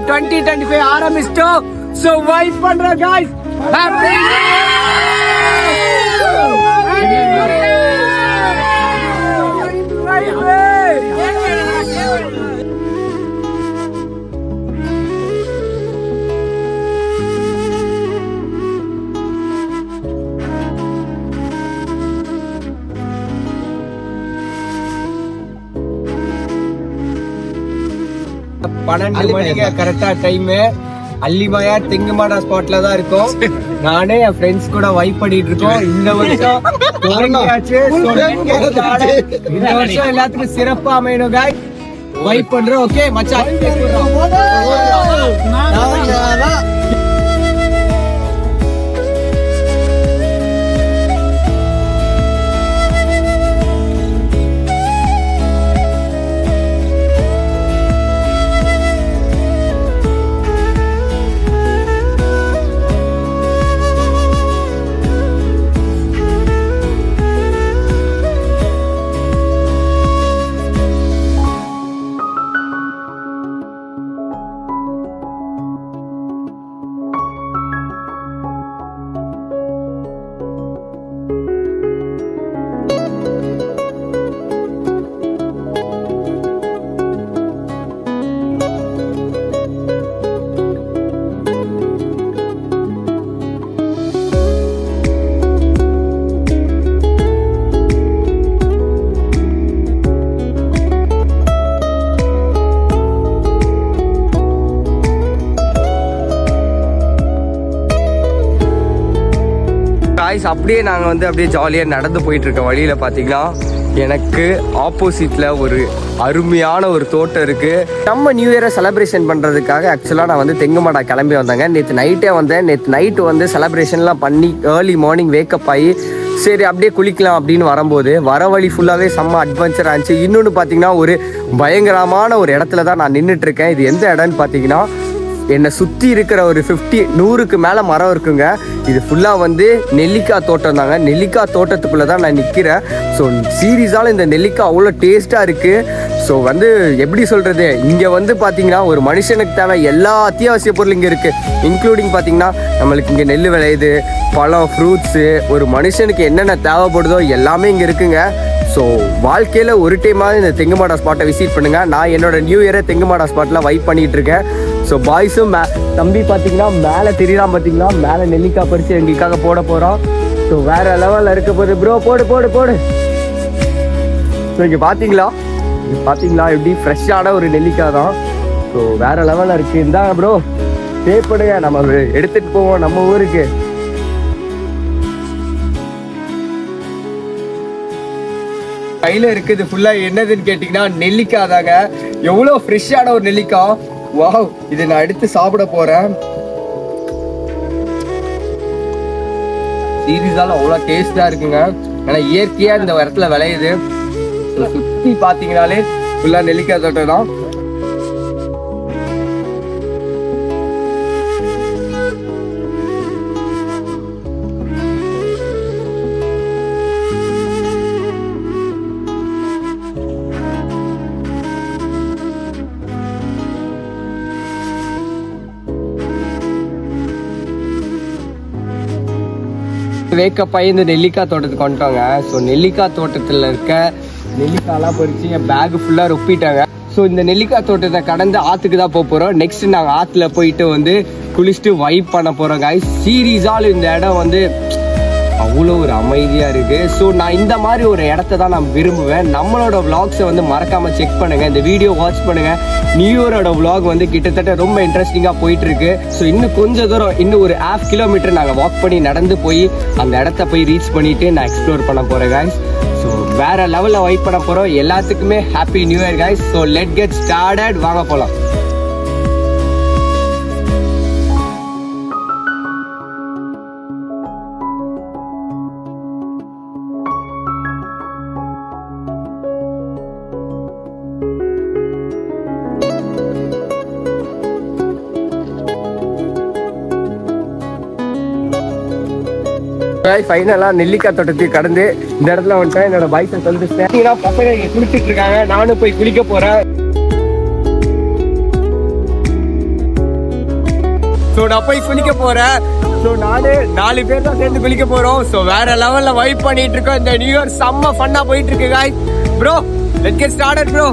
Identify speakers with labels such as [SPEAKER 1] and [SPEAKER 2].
[SPEAKER 1] 2025 ஆரம்பிச்சிட்டோம். So vibe பண்றோம் guys. Happy பன்னெண்டு மணிக்கு கரெக்டா டைம். அல்லிமயா தெங்குமாடா ஸ்பாட்ல தான் இருக்கோம். நானே என் ஃப்ரெண்ட்ஸ் கூட வைப் பண்ணிட்டு இருக்கோம். இந்த வருஷம் தொடங்கியாச்சு. இந்த வருஷம் எல்லாத்துக்கும் சிறப்பா அமையணும் guys. வைப் பண்றோம். ஓகே மச்சான். அப்படியே நாங்க வந்து அப்படியே ஜாலியா நடந்து போயிட்டு இருக்க வழியில பாத்தீங்கன்னா எனக்கு ஆப்போசிட்ல ஒரு அருமையான ஒரு தோட்டம் இருக்கு. நம்ம நியூ இயரை செலிப்ரேஷன் பண்றதுக்காக ஆக்சுவலா நான் வந்து தெங்குமாடா கிளம்பி வந்தாங்க. நேற்று நைட்டே வந்தேன். நேற்று நைட்டு வந்து செலிப்ரேஷன்லாம் பண்ணி ஏர்லி மார்னிங் வேக்கப் ஆகி சரி அப்படியே குளிக்கலாம் அப்படின்னு வரும்போது வர வழி ஃபுல்லாகவே செம்ம அட்வென்ச்சராக இருந்துச்சு. இன்னொன்று பார்த்தீங்கன்னா ஒரு பயங்கரமான ஒரு இடத்துல தான் நான் நின்றுட்டு இருக்கேன். இது எந்த இடம்னு பார்த்தீங்கன்னா என்னை சுற்றி இருக்கிற ஒரு 100க்கு மேலே மரம் இருக்குங்க. இது ஃபுல்லாக வந்து நெல்லிக்காய் தோட்டம் தாங்க. நெல்லிக்காய் தோட்டத்துக்குள்ளே தான் நான் நிற்கிறேன். ஸோ சீரியஸால் இந்த நெல்லிக்காய் அவ்வளோ டேஸ்ட்டாக இருக்குது. ஸோ வந்து எப்படி சொல்கிறது, இங்கே வந்து பார்த்தீங்கன்னா ஒரு மனுஷனுக்கு தேவை எல்லா அத்தியாவசிய பொருள் இங்கே இருக்குது. இன்க்ளூடிங் பார்த்தீங்கன்னா நம்மளுக்கு இங்கே நெல் விளையுது, பழம், ஃப்ரூட்ஸு, ஒரு மனுஷனுக்கு என்னென்ன தேவைப்படுதோ எல்லாமே இங்கே இருக்குங்க. ஸோ வாழ்க்கையில் ஒரு டைமாவது இந்த தெங்குமாடா ஸ்பாட்டை விசிட் பண்ணுங்கள். நான் என்னோட நியூ இயரை தெங்குமாடா ஸ்பாட்டில் வைப் பண்ணிகிட்டு இருக்கேன். ஸோ பாய்ஸும் தம்பி பார்த்தீங்கன்னா மேலே தெரியலாம், பார்த்தீங்களா மேலே நெல்லிக்காய் பறித்து எங்களுக்காக போட போகிறோம். ஸோ வேறு லெவலில் இருக்க போகுது ப்ரோ. போடு போடு போடு. ஸோ இங்கே பார்த்தீங்களா எப்படி ஃப்ரெஷ்ஷான ஒரு நெல்லிக்காய் தான். ஸோ வேறு லெவலில் இருக்குது. இந்தாங்க ப்ரோ, தேவைப்படுங்க, நம்ம எடுத்துகிட்டு போவோம் நம்ம ஊருக்கு. கையில் இருக்குது ஃபுல்லாக என்னதுன்னு கேட்டிங்கன்னா நெல்லிக்காய் தாங்க. எவ்வளோ ஃப்ரெஷ்ஷான ஒரு நெல்லிக்காய். வாவ், இதை நான் எடுத்து சாப்பிட போகிறேன். சீரியஸால அவ்வளோ டேஸ்ட்டாக இருக்குங்க. ஏன்னா இயற்கையாக இந்த இடத்துல விளையுது. சுற்றி பார்த்தீங்கனாலே ஃபுல்லாக நெல்லிக்காய் தோட்டம் தான். வேக்கப் ஆகி இந்த நெல்லிக்காய் தோட்டத்துக்கு வந்துட்டோங்க. ஸோ நெல்லிக்காய் தோட்டத்தில் இருக்க நெல்லிக்காயெல்லாம் பறித்து என் பேகு ஃபுல்லாக ரொப்பிட்டாங்க. ஸோ இந்த நெல்லிக்காய் தோட்டத்தை கடந்து ஆற்றுக்கு தான் போக போகிறோம். நெக்ஸ்ட் நாங்கள் ஆற்றுல போயிட்டு வந்து குளிச்சுட்டு வைப் பண்ண போகிறோம் guys. சீரியஸால் இந்த இடம் வந்து அவ்வளோ ஒரு அமைதியாக இருக்குது. ஸோ நான் இந்த மாதிரி ஒரு இடத்த தான் நான் விரும்புவேன். நம்மளோட விளாக்ஸை வந்து மறக்காமல் செக் பண்ணுங்கள், இந்த வீடியோ வாட்ச் பண்ணுங்கள். நியூ இயரோட விளாக் வந்து கிட்டத்தட்ட ரொம்ப இன்ட்ரெஸ்டிங்காக போயிட்டுருக்கு. ஸோ இன்னும் கொஞ்சம் தூரம், இன்னும் ஒரு 1/2 கிலோமீட்டர் நாங்கள் வாக் பண்ணி நடந்து போய் அந்த இடத்த போய் ரீச் பண்ணிவிட்டு நான் எக்ஸ்ப்ளோர் பண்ண போகிறேன் guys. ஸோ வேறு லெவலில் வைப் பண்ண போகிறோம். எல்லாத்துக்குமே happy new year guys. So let get started, வாங்க போகலாம். ஃபைனலாக நெல்லிக்காய் தோட்டத்துக்கு கடந்து இந்த இடத்துல வந்துட்டேன். என்னோட பைக்கை சொல்லிட்டேன். பசங்க இங்கே குளிச்சுட்டு இருக்காங்க, நானும் போய் குளிக்க போகிறேன். ஸோ நான் போய் குளிக்க போறேன். ஸோ நானு 4 பேர் தான் சேர்ந்து குளிக்க போறோம். ஸோ வேற லெவல்ல வைப் பண்ணிட்டு இருக்கோம். இந்த நியூ இயர் செம்ம ஃபன்னா போயிட்டு இருக்கு guys. Bro let's get started bro.